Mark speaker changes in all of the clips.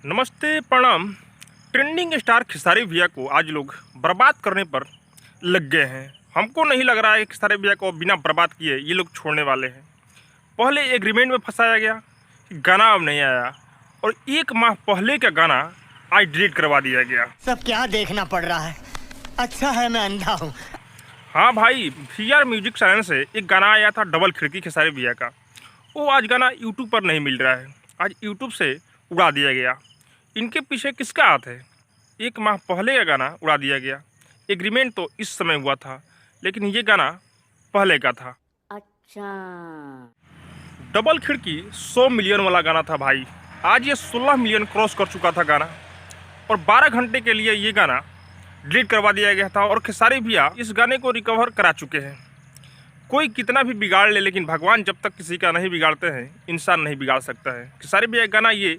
Speaker 1: नमस्ते प्रणाम। Trending star Khesari भैया को आज लोग बर्बाद करने पर लग गए हैं। हमको नहीं लग रहा है कि खेसारी भैया को बिना बर्बाद किए ये लोग छोड़ने वाले हैं। पहले एग्रीमेंट में फंसाया गया कि गाना अब नहीं आया, और 1 माह पहले का गाना आज डिलीट करवा दिया गया।
Speaker 2: सब क्या देखना पड़ रहा है। अच्छा है मैं अंधा हूँ।
Speaker 1: हाँ भाई, VR म्यूजिक चैनल से एक गाना आया था डबल खिड़की खेसारी भैया का। वो आज गाना यूट्यूब पर नहीं मिल रहा है, आज यूट्यूब से उड़ा दिया गया। इनके पीछे किसका हाथ है? 1 माह पहले का गाना उड़ा दिया गया। एग्रीमेंट तो इस समय हुआ था, लेकिन ये गाना पहले का था।
Speaker 3: अच्छा,
Speaker 1: डबल खिड़की 100 मिलियन वाला गाना था भाई। आज ये 16 मिलियन क्रॉस कर चुका था गाना, और 12 घंटे के लिए ये गाना डिलीट करवा दिया गया था। और खेसारी भैया इस गाने को रिकवर करा चुके हैं। कोई कितना भी बिगाड़ ले, लेकिन भगवान जब तक किसी का नहीं बिगाड़ते हैं, इंसान नहीं बिगाड़ सकता है। खेसारी भैया गाना ये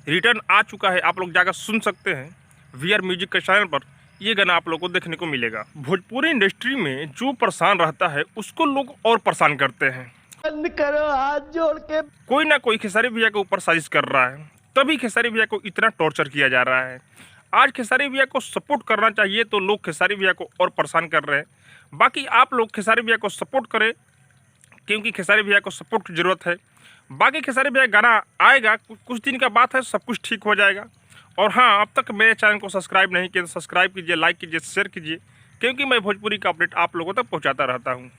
Speaker 1: रिटर्न आ चुका है, आप लोग जाकर सुन सकते हैं। VR म्यूजिक के चैनल पर ये गाना आप लोग को देखने को मिलेगा। भोजपुरी इंडस्ट्री में जो परेशान रहता है उसको लोग और परेशान करते हैं।
Speaker 2: बंद करो हाथ जोड़ के।
Speaker 1: कोई ना कोई खेसारी भैया के ऊपर साजिश कर रहा है, तभी खेसारी भैया को इतना टॉर्चर किया जा रहा है। आज खेसारी भैया को सपोर्ट करना चाहिए, तो लोग खेसारी भैया को और परेशान कर रहे हैं। बाकी आप लोग खेसारी भैया को सपोर्ट करें, क्योंकि खेसारी भैया को सपोर्ट की ज़रूरत है। बाकी खेसारी भैया गाना आएगा, कुछ दिन का बात है, सब कुछ ठीक हो जाएगा। और हाँ, अब तक मेरे चैनल को सब्सक्राइब नहीं किया तो सब्सक्राइब कीजिए, लाइक कीजिए, शेयर कीजिए, क्योंकि मैं भोजपुरी का अपडेट आप लोगों तक पहुँचाता रहता हूँ।